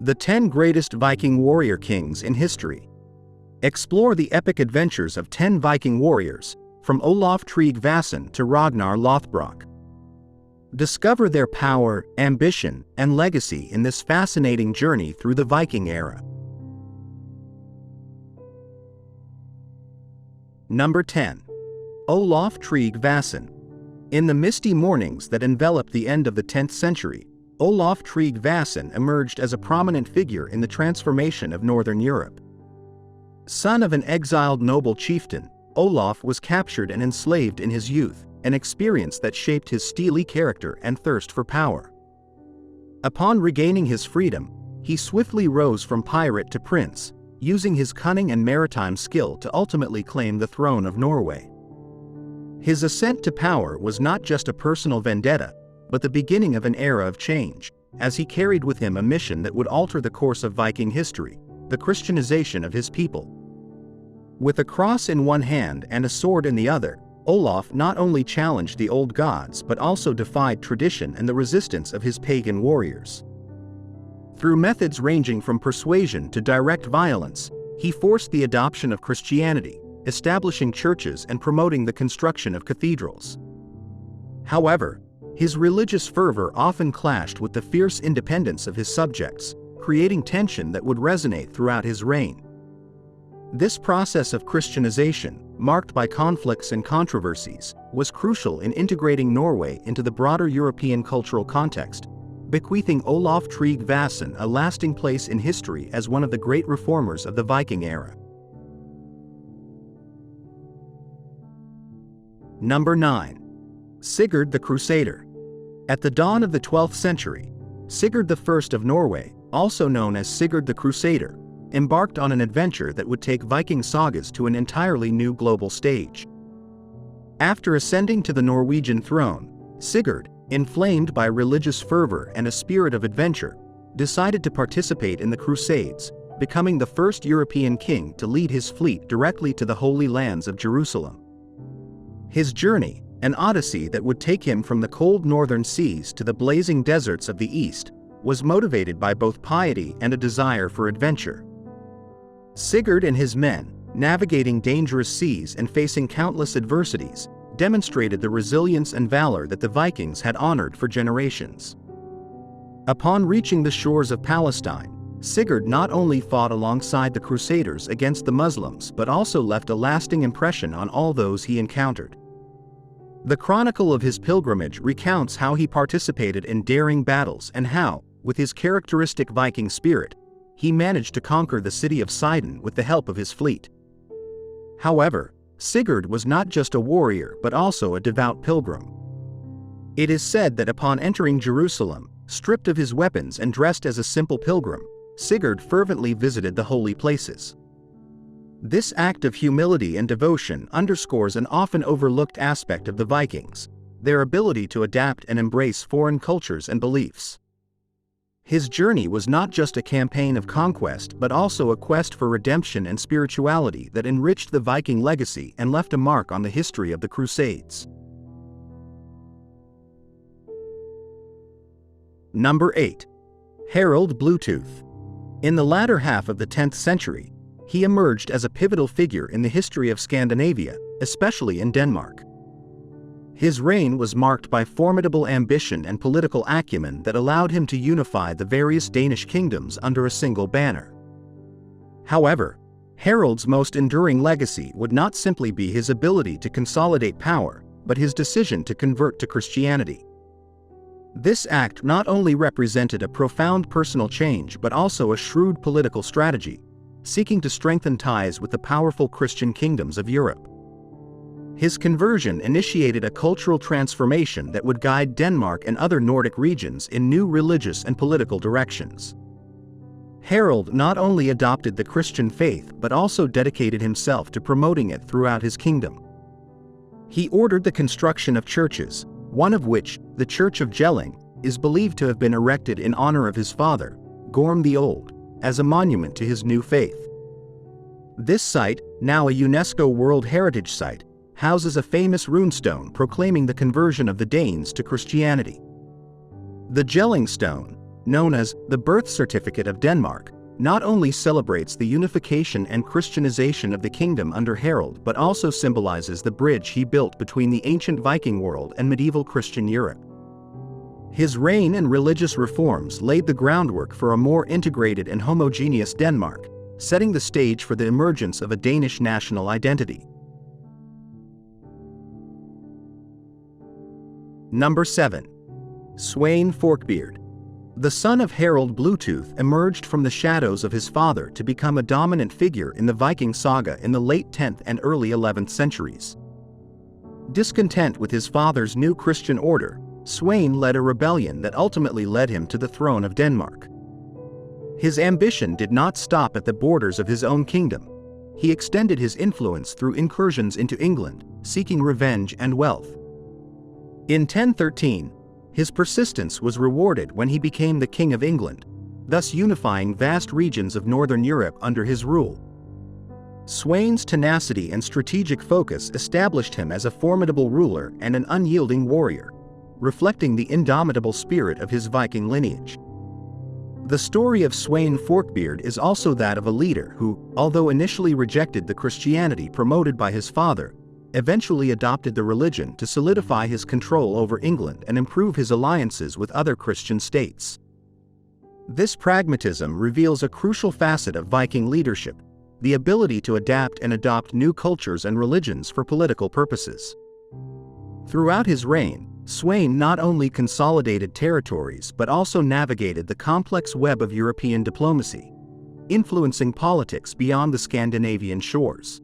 The 10 greatest Viking warrior kings in history. Explore the epic adventures of 10 Viking warriors, from Olaf Tryggvason to Ragnar Lothbrok. Discover their power, ambition, and legacy in this fascinating journey through the Viking era. Number 10. Olaf Tryggvason. In the misty mornings that enveloped the end of the 10th century, Olaf Tryggvason emerged as a prominent figure in the transformation of Northern Europe. Son of an exiled noble chieftain, Olaf was captured and enslaved in his youth, an experience that shaped his steely character and thirst for power. Upon regaining his freedom, he swiftly rose from pirate to prince, using his cunning and maritime skill to ultimately claim the throne of Norway. His ascent to power was not just a personal vendetta, but the beginning of an era of change, as he carried with him a mission that would alter the course of Viking history, the Christianization of his people. With a cross in one hand and a sword in the other, Olaf not only challenged the old gods but also defied tradition and the resistance of his pagan warriors. Through methods ranging from persuasion to direct violence, he forced the adoption of Christianity, establishing churches and promoting the construction of cathedrals. However, his religious fervor often clashed with the fierce independence of his subjects, creating tension that would resonate throughout his reign. This process of Christianization, marked by conflicts and controversies, was crucial in integrating Norway into the broader European cultural context, bequeathing Olaf Tryggvason a lasting place in history as one of the great reformers of the Viking era. Number 9. Sigurd the Crusader. At the dawn of the 12th century, Sigurd I of Norway, also known as Sigurd the Crusader, embarked on an adventure that would take Viking sagas to an entirely new global stage. After ascending to the Norwegian throne, Sigurd, inflamed by religious fervor and a spirit of adventure, decided to participate in the Crusades, becoming the first European king to lead his fleet directly to the Holy Lands of Jerusalem. His journey, an odyssey that would take him from the cold northern seas to the blazing deserts of the east, was motivated by both piety and a desire for adventure. Sigurd and his men, navigating dangerous seas and facing countless adversities, demonstrated the resilience and valor that the Vikings had honored for generations. Upon reaching the shores of Palestine, Sigurd not only fought alongside the Crusaders against the Muslims but also left a lasting impression on all those he encountered. The chronicle of his pilgrimage recounts how he participated in daring battles and how, with his characteristic Viking spirit, he managed to conquer the city of Sidon with the help of his fleet. However, Sigurd was not just a warrior but also a devout pilgrim. It is said that upon entering Jerusalem, stripped of his weapons and dressed as a simple pilgrim, Sigurd fervently visited the holy places. This act of humility and devotion underscores an often overlooked aspect of the Vikings, their ability to adapt and embrace foreign cultures and beliefs. His journey was not just a campaign of conquest but also a quest for redemption and spirituality that enriched the Viking legacy and left a mark on the history of the Crusades. Number 8. Harald Bluetooth. In the latter half of the 10th century, he emerged as a pivotal figure in the history of Scandinavia, especially in Denmark. His reign was marked by formidable ambition and political acumen that allowed him to unify the various Danish kingdoms under a single banner. However, Harald's most enduring legacy would not simply be his ability to consolidate power, but his decision to convert to Christianity. This act not only represented a profound personal change but also a shrewd political strategy, seeking to strengthen ties with the powerful Christian kingdoms of Europe. His conversion initiated a cultural transformation that would guide Denmark and other Nordic regions in new religious and political directions. Harald not only adopted the Christian faith but also dedicated himself to promoting it throughout his kingdom. He ordered the construction of churches, one of which, the Church of Jelling, is believed to have been erected in honor of his father, Gorm the Old, as a monument to his new faith. This site, now a UNESCO World Heritage Site, houses a famous runestone proclaiming the conversion of the Danes to Christianity. The Jelling Stone, known as the Birth Certificate of Denmark, not only celebrates the unification and Christianization of the kingdom under Harald but also symbolizes the bridge he built between the ancient Viking world and medieval Christian Europe. His reign and religious reforms laid the groundwork for a more integrated and homogeneous Denmark, setting the stage for the emergence of a Danish national identity. Number 7. Sweyn Forkbeard. The son of Harald Bluetooth emerged from the shadows of his father to become a dominant figure in the Viking saga in the late 10th and early 11th centuries. Discontent with his father's new Christian order, Sweyn led a rebellion that ultimately led him to the throne of Denmark. His ambition did not stop at the borders of his own kingdom. He extended his influence through incursions into England, seeking revenge and wealth. In 1013, his persistence was rewarded when he became the King of England, thus unifying vast regions of northern Europe under his rule. Sweyn's tenacity and strategic focus established him as a formidable ruler and an unyielding warrior, reflecting the indomitable spirit of his Viking lineage. The story of Sweyn Forkbeard is also that of a leader who, although initially rejected the Christianity promoted by his father, eventually adopted the religion to solidify his control over England and improve his alliances with other Christian states. This pragmatism reveals a crucial facet of Viking leadership, the ability to adapt and adopt new cultures and religions for political purposes. Throughout his reign, Sweyn not only consolidated territories but also navigated the complex web of European diplomacy, influencing politics beyond the Scandinavian shores.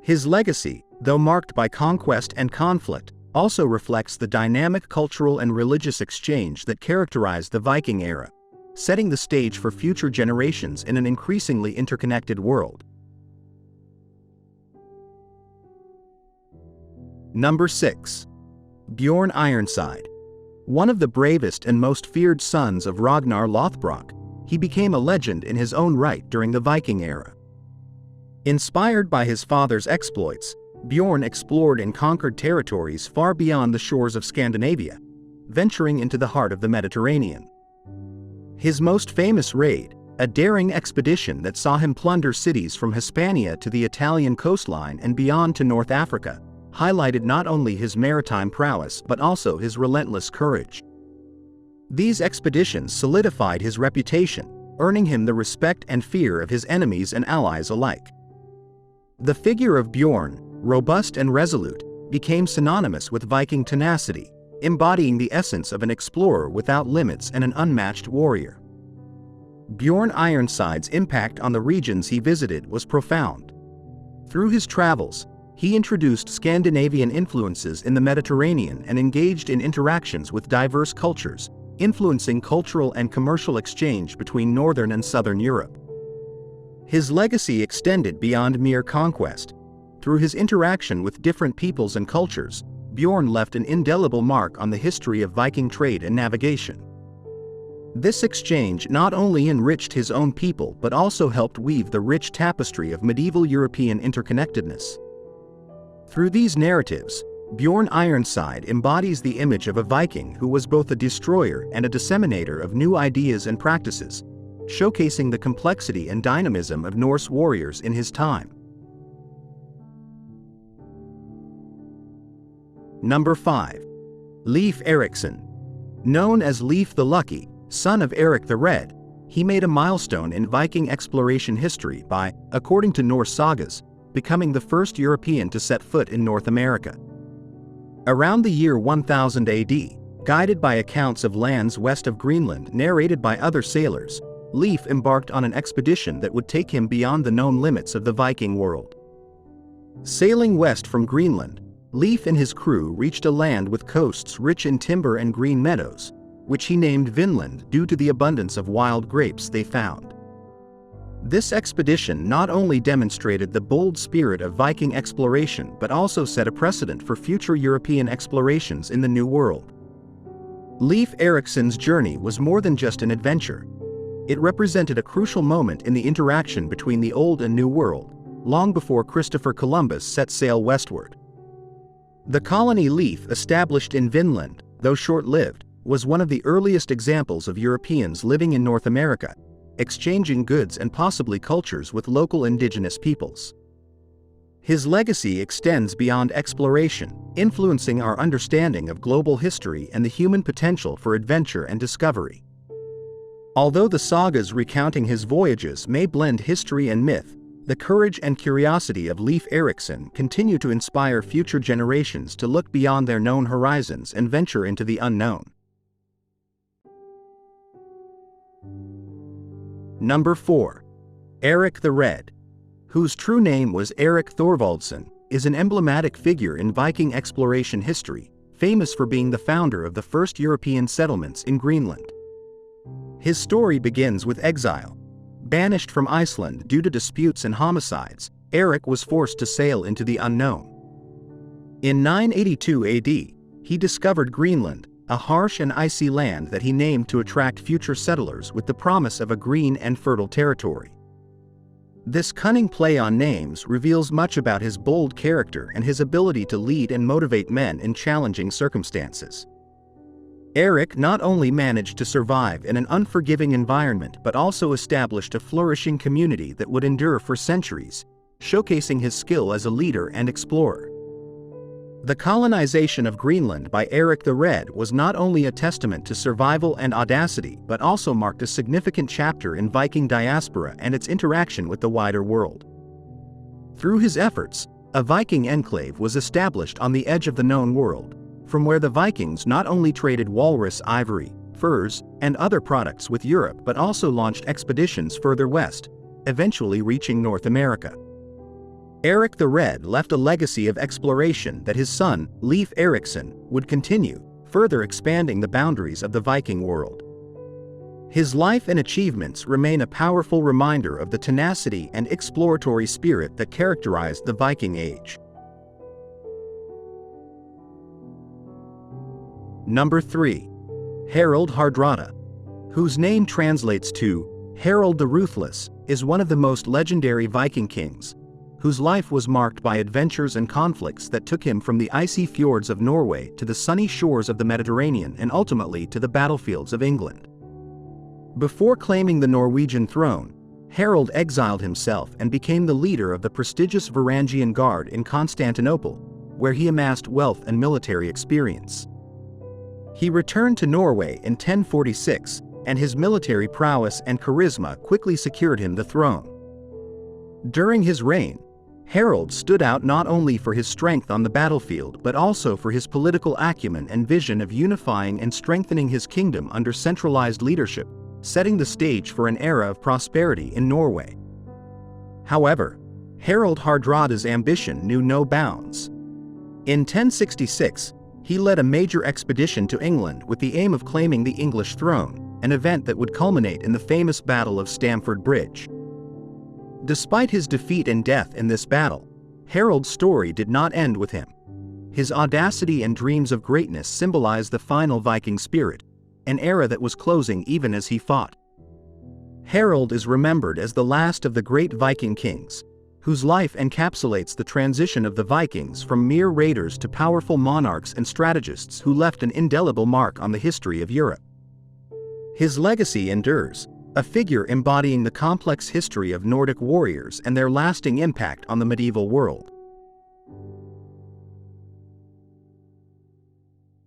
His legacy, though marked by conquest and conflict, also reflects the dynamic cultural and religious exchange that characterized the Viking era, setting the stage for future generations in an increasingly interconnected world. Number 6. Björn Ironside. One of the bravest and most feared sons of Ragnar Lothbrok, he became a legend in his own right during the Viking era. Inspired by his father's exploits, Björn explored and conquered territories far beyond the shores of Scandinavia, venturing into the heart of the Mediterranean. His most famous raid, a daring expedition that saw him plunder cities from Hispania to the Italian coastline and beyond to North Africa, highlighted not only his maritime prowess but also his relentless courage. These expeditions solidified his reputation, earning him the respect and fear of his enemies and allies alike. The figure of Björn, robust and resolute, became synonymous with Viking tenacity, embodying the essence of an explorer without limits and an unmatched warrior. Björn Ironside's impact on the regions he visited was profound. Through his travels, he introduced Scandinavian influences in the Mediterranean and engaged in interactions with diverse cultures, influencing cultural and commercial exchange between northern and southern Europe. His legacy extended beyond mere conquest. Through his interaction with different peoples and cultures, Björn left an indelible mark on the history of Viking trade and navigation. This exchange not only enriched his own people but also helped weave the rich tapestry of medieval European interconnectedness. Through these narratives, Björn Ironside embodies the image of a Viking who was both a destroyer and a disseminator of new ideas and practices, showcasing the complexity and dynamism of Norse warriors in his time. Number 5. Leif Erikson. Known as Leif the Lucky, son of Erik the Red, he made a milestone in Viking exploration history by, according to Norse sagas, becoming the first European to set foot in North America. Around the year 1000 AD, guided by accounts of lands west of Greenland narrated by other sailors, Leif embarked on an expedition that would take him beyond the known limits of the Viking world. Sailing west from Greenland, Leif and his crew reached a land with coasts rich in timber and green meadows, which he named Vinland due to the abundance of wild grapes they found. This expedition not only demonstrated the bold spirit of Viking exploration but also set a precedent for future European explorations in the New World. Leif Erikson's journey was more than just an adventure. It represented a crucial moment in the interaction between the Old and New World, long before Christopher Columbus set sail westward. The colony Leif established in Vinland, though short-lived, was one of the earliest examples of Europeans living in North America, exchanging goods and possibly cultures with local indigenous peoples. His legacy extends beyond exploration, influencing our understanding of global history and the human potential for adventure and discovery. Although the sagas recounting his voyages may blend history and myth, the courage and curiosity of Leif Erikson continue to inspire future generations to look beyond their known horizons and venture into the unknown. Number 4. Erik the Red, whose true name was Erik Thorvaldsson, is an emblematic figure in Viking exploration history, famous for being the founder of the first European settlements in Greenland. His story begins with exile. Banished from Iceland due to disputes and homicides, Erik was forced to sail into the unknown. In 982 AD, he discovered Greenland, a harsh and icy land that he named to attract future settlers with the promise of a green and fertile territory. This cunning play on names reveals much about his bold character and his ability to lead and motivate men in challenging circumstances. Erik not only managed to survive in an unforgiving environment but also established a flourishing community that would endure for centuries, showcasing his skill as a leader and explorer. The colonization of Greenland by Erik the Red was not only a testament to survival and audacity but also marked a significant chapter in Viking diaspora and its interaction with the wider world. Through his efforts, a Viking enclave was established on the edge of the known world, from where the Vikings not only traded walrus ivory, furs, and other products with Europe but also launched expeditions further west, eventually reaching North America. Erik the Red left a legacy of exploration that his son, Leif Erikson, would continue, further expanding the boundaries of the Viking world. His life and achievements remain a powerful reminder of the tenacity and exploratory spirit that characterized the Viking Age. Number 3. Harald Hardrada, whose name translates to Harald the Ruthless, is one of the most legendary Viking kings, whose life was marked by adventures and conflicts that took him from the icy fjords of Norway to the sunny shores of the Mediterranean and ultimately to the battlefields of England. Before claiming the Norwegian throne, Harald exiled himself and became the leader of the prestigious Varangian Guard in Constantinople, where he amassed wealth and military experience. He returned to Norway in 1046, and his military prowess and charisma quickly secured him the throne. During his reign, Harald stood out not only for his strength on the battlefield but also for his political acumen and vision of unifying and strengthening his kingdom under centralized leadership, setting the stage for an era of prosperity in Norway. However, Harald Hardrada's ambition knew no bounds. In 1066, he led a major expedition to England with the aim of claiming the English throne, an event that would culminate in the famous Battle of Stamford Bridge. Despite his defeat and death in this battle, Harald's story did not end with him. His audacity and dreams of greatness symbolize the final Viking spirit, an era that was closing even as he fought. Harald is remembered as the last of the great Viking kings, whose life encapsulates the transition of the Vikings from mere raiders to powerful monarchs and strategists who left an indelible mark on the history of Europe. His legacy endures, a figure embodying the complex history of Nordic warriors and their lasting impact on the medieval world.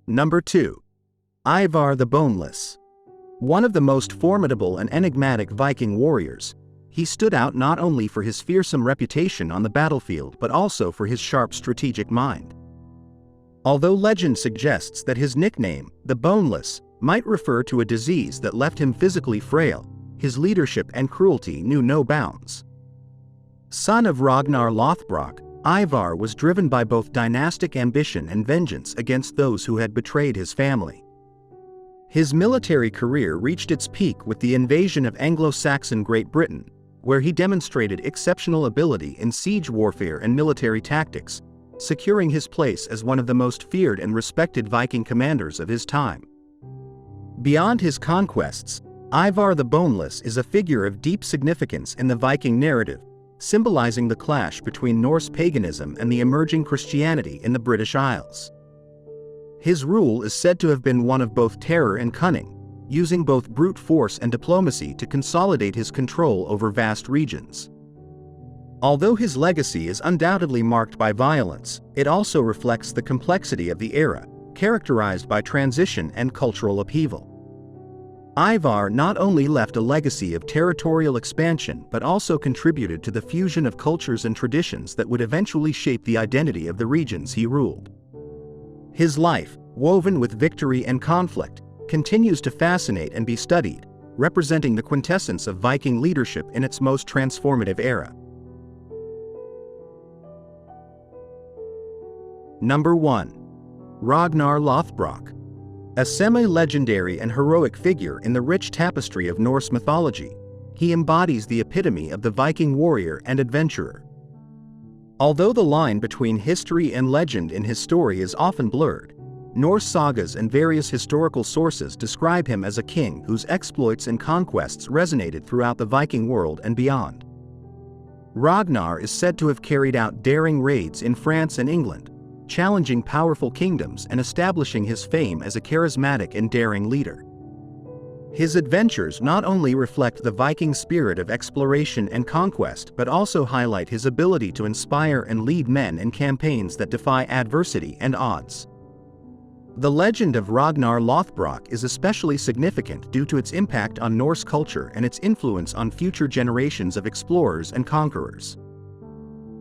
Number 2. Ivar the Boneless. One of the most formidable and enigmatic Viking warriors, he stood out not only for his fearsome reputation on the battlefield but also for his sharp strategic mind. Although legend suggests that his nickname, the Boneless, might refer to a disease that left him physically frail, his leadership and cruelty knew no bounds. Son of Ragnar Lothbrok, Ivar was driven by both dynastic ambition and vengeance against those who had betrayed his family. His military career reached its peak with the invasion of Anglo-Saxon Great Britain, where he demonstrated exceptional ability in siege warfare and military tactics, securing his place as one of the most feared and respected Viking commanders of his time. Beyond his conquests, Ivar the Boneless is a figure of deep significance in the Viking narrative, symbolizing the clash between Norse paganism and the emerging Christianity in the British Isles. His rule is said to have been one of both terror and cunning, using both brute force and diplomacy to consolidate his control over vast regions. Although his legacy is undoubtedly marked by violence, it also reflects the complexity of the era, characterized by transition and cultural upheaval. Ivar not only left a legacy of territorial expansion but also contributed to the fusion of cultures and traditions that would eventually shape the identity of the regions he ruled. His life, woven with victory and conflict, continues to fascinate and be studied, representing the quintessence of Viking leadership in its most transformative era. Number 1. Ragnar Lothbrok. A semi-legendary and heroic figure in the rich tapestry of Norse mythology, he embodies the epitome of the Viking warrior and adventurer. Although the line between history and legend in his story is often blurred, Norse sagas and various historical sources describe him as a king whose exploits and conquests resonated throughout the Viking world and beyond. Ragnar is said to have carried out daring raids in France and England, challenging powerful kingdoms and establishing his fame as a charismatic and daring leader. His adventures not only reflect the Viking spirit of exploration and conquest but also highlight his ability to inspire and lead men in campaigns that defy adversity and odds. The legend of Ragnar Lothbrok is especially significant due to its impact on Norse culture and its influence on future generations of explorers and conquerors.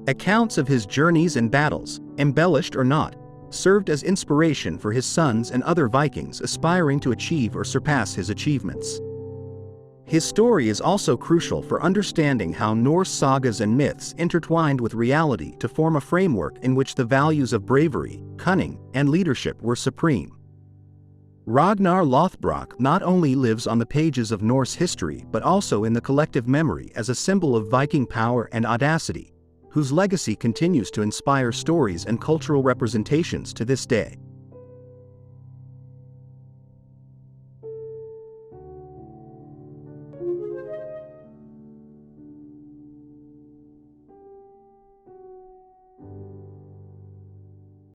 Accounts of his journeys and battles, embellished or not, served as inspiration for his sons and other Vikings aspiring to achieve or surpass his achievements. His story is also crucial for understanding how Norse sagas and myths intertwined with reality to form a framework in which the values of bravery, cunning, and leadership were supreme. Ragnar Lothbrok not only lives on the pages of Norse history but also in the collective memory as a symbol of Viking power and audacity, whose legacy continues to inspire stories and cultural representations to this day.